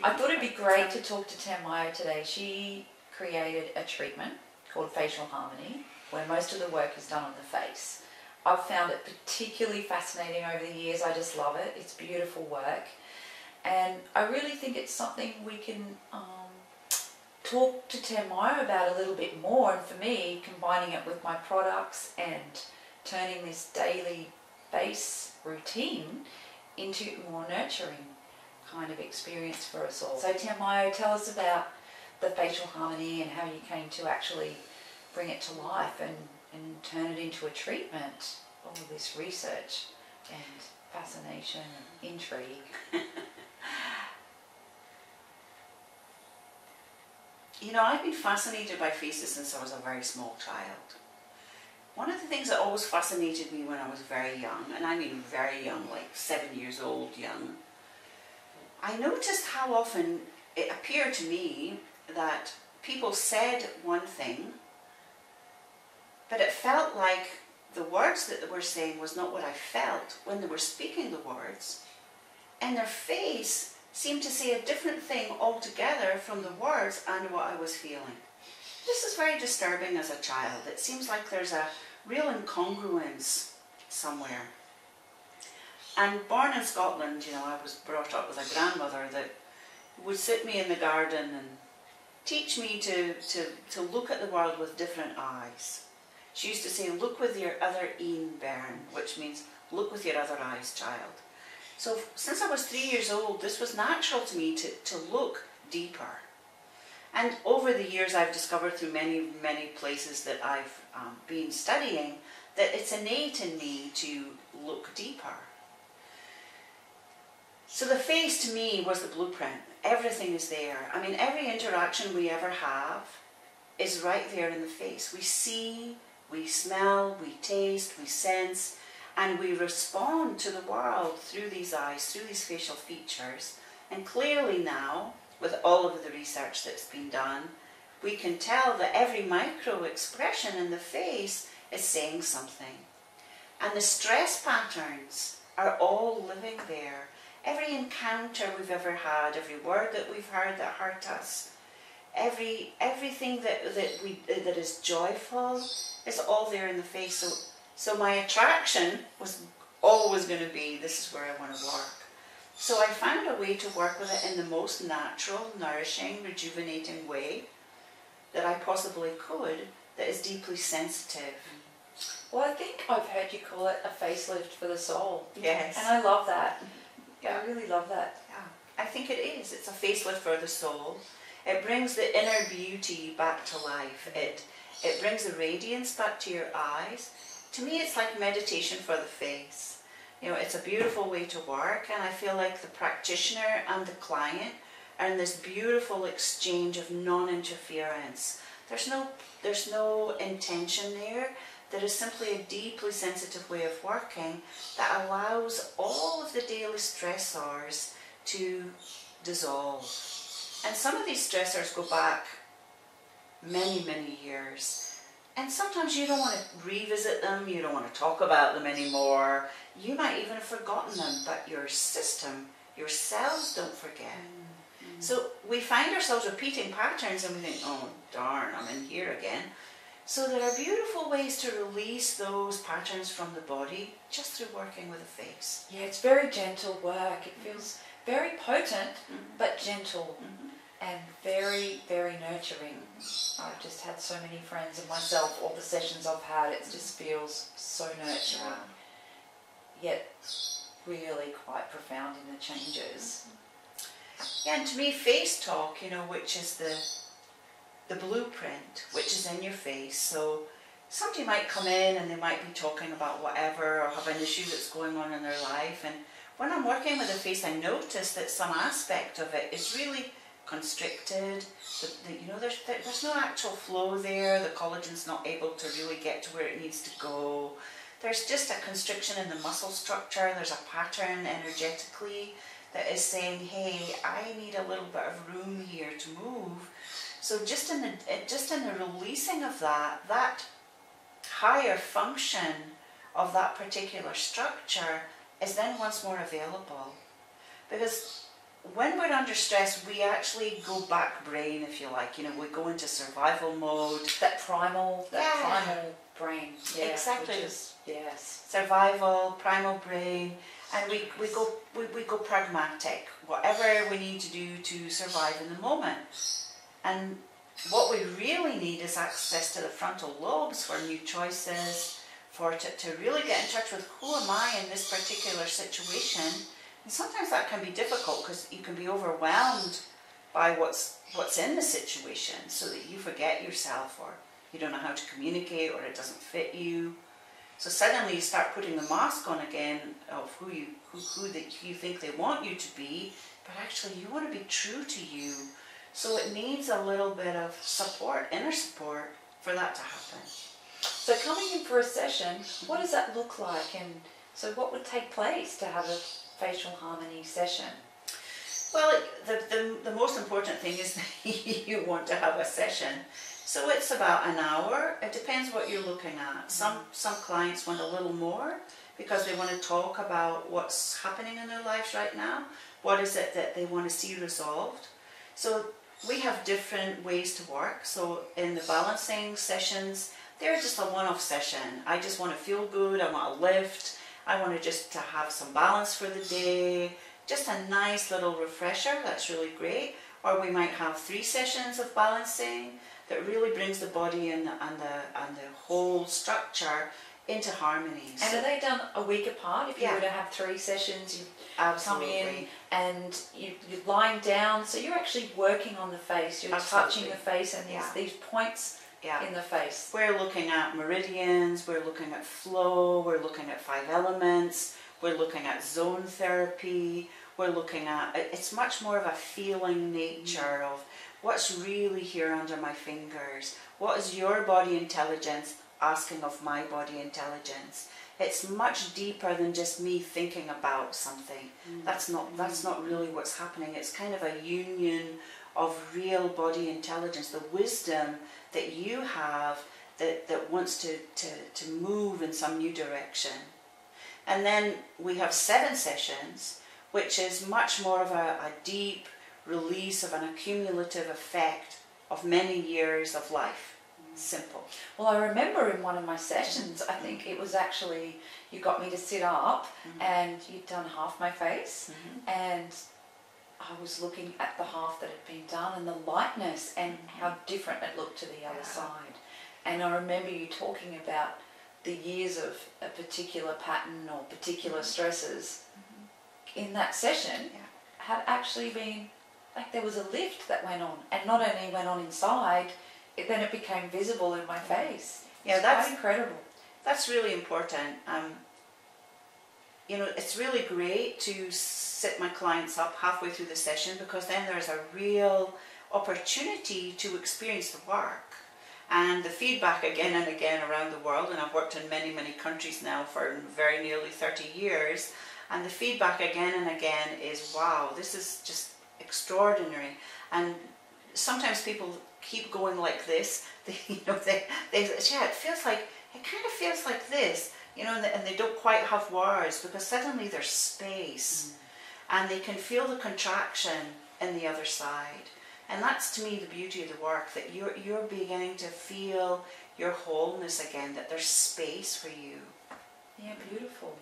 I thought it'd be great to talk to Tanmayo today. She created a treatment called Facial Harmony, where most of the work is done on the face. I've found it particularly fascinating over the years. I just love it. It's beautiful work. And I really think it's something we can talk to Tanmayo about a little bit more. And for me, combining it with my products and turning this daily face routine into more nurturing kind of experience for us all. So Tanmayo, tell us about the Facial Harmony and how you came to actually bring it to life and turn it into a treatment. All of this research and fascination and intrigue. You know, I've been fascinated by faces since I was a very small child. One of the things that always fascinated me when I was very young, and I mean very young, like 7 years old young, I noticed how often it appeared to me that people said one thing, but it felt like the words that they were saying was not what I felt when they were speaking the words, and their face seemed to say a different thing altogether from the words and what I was feeling. This is very disturbing as a child. It seems like there's a real incongruence somewhere. And born in Scotland, you know, I was brought up with a grandmother that would sit me in the garden and teach me to look at the world with different eyes. She used to say, look with your other een bairn, which means look with your other eyes, child. So since I was 3 years old, this was natural to me to look deeper. And over the years, I've discovered through many, many places that I've been studying that it's innate in me to look deeper. So the face to me was the blueprint. Everything is there. I mean, every interaction we ever have is right there in the face. We see, we smell, we taste, we sense, and we respond to the world through these eyes, through these facial features. And clearly now, with all of the research that's been done, we can tell that every micro expression in the face is saying something. And the stress patterns are all living there. Every encounter we've ever had, every word that we've heard that hurt us, everything that is joyful is all there in the face. So my attraction was always going to be, this is where I want to work. So I found a way to work with it in the most natural, nourishing, rejuvenating way that I possibly could, that is deeply sensitive. Well, I think I've heard you call it a facelift for the soul. Yes. And I love that. Yeah. I really love that. Yeah, I think it is. It's a facelift for the soul. It brings the inner beauty back to life. It brings the radiance back to your eyes. To me, it's like meditation for the face. You know, it's a beautiful way to work, and I feel like the practitioner and the client are in this beautiful exchange of non-interference. There's no intention there. There is simply a deeply sensitive way of working that allows all of the daily stressors to dissolve. And some of these stressors go back many, many years. And sometimes you don't want to revisit them, you don't want to talk about them anymore. You might even have forgotten them, but your system, your cells don't forget. So we find ourselves repeating patterns and we think, oh darn, I'm in here again. So there are beautiful ways to release those patterns from the body just through working with the face. Yeah, it's very gentle work. It feels very potent, but gentle. And very, very nurturing. I've just had so many friends and myself, all the sessions I've had, it just feels so nurturing, yet really quite profound in the changes. Yeah, and to me, face talk, you know, which is the blueprint, which is in your face. So somebody might come in and they might be talking about whatever or have an issue that's going on in their life. And when I'm working with the face, I notice that some aspect of it is really constricted. You know, there's no actual flow there. The collagen's not able to really get to where it needs to go. There's just a constriction in the muscle structure. There's a pattern energetically that is saying, hey, I need a little bit of room here to move. So just in the releasing of that higher function of that particular structure is then once more available. Because when we're under stress, we actually go back brain, if you like. You know, we go into survival mode. That primal brain. Yeah, Exactly. Which is, yes. Survival, primal brain, and we go pragmatic. Whatever we need to do to survive in the moment. And what we really need is access to the frontal lobes for new choices, to really get in touch with who am I in this particular situation. And sometimes that can be difficult because you can be overwhelmed by what's in the situation, so that you forget yourself, or you don't know how to communicate, or it doesn't fit you. So suddenly you start putting the mask on again of who you think they want you to be, but actually you want to be true to you. So it needs a little bit of support, inner support, for that to happen. So coming in for a session, what does that look like? And so what would take place to have a facial harmony session? Well, the most important thing is that you want to have a session. So it's about an hour. It depends what you're looking at. Some clients want a little more because they want to talk about what's happening in their lives right now. What is it that they want to see resolved? So we have different ways to work. So in the balancing sessions, they're just a one-off session. I just want to feel good. I want to lift. I want to have some balance for the day. Just a nice little refresher. That's really great. Or we might have 3 sessions of balancing that really brings the body and the whole structure into harmony. And are they done a week apart? If you Yeah. were to have 3 sessions, you Absolutely. come in and you're lying down, so you're actually working on the face. You're touching the face and these points in the face. We're looking at meridians, we're looking at flow, we're looking at 5 elements, we're looking at zone therapy, we're looking at, it's much more of a feeling nature of what's really here under my fingers. What is your body intelligence asking of my body intelligence? It's much deeper than just me thinking about something. That's not really what's happening. It's kind of a union of real body intelligence, the wisdom that you have that wants to move in some new direction. And then we have 7 sessions, which is much more of a deep release of an accumulative effect of many years of life. Simple. Well, I remember in one of my sessions, I think it was actually, you got me to sit up and you'd done half my face and I was looking at the half that had been done and the lightness and how different it looked to the other side. And I remember you talking about the years of a particular pattern or particular stresses in that session had actually been, like there was a lift that went on, and not only went on inside, then it became visible in my face. Yeah, that's quite incredible. That's really important. You know, it's really great to sit my clients up halfway through the session, because then there's a real opportunity to experience the work. And the feedback again and again around the world, and I've worked in many, many countries now for very nearly 30 years, and the feedback again and again is, wow, this is just extraordinary. And sometimes people keep going like this, they say, yeah, it kind of feels like this, you know, and they don't quite have words, because suddenly there's space and they can feel the contraction in the other side. And that's, to me, the beauty of the work, that you're beginning to feel your wholeness again, that there's space for you. Yeah, beautiful.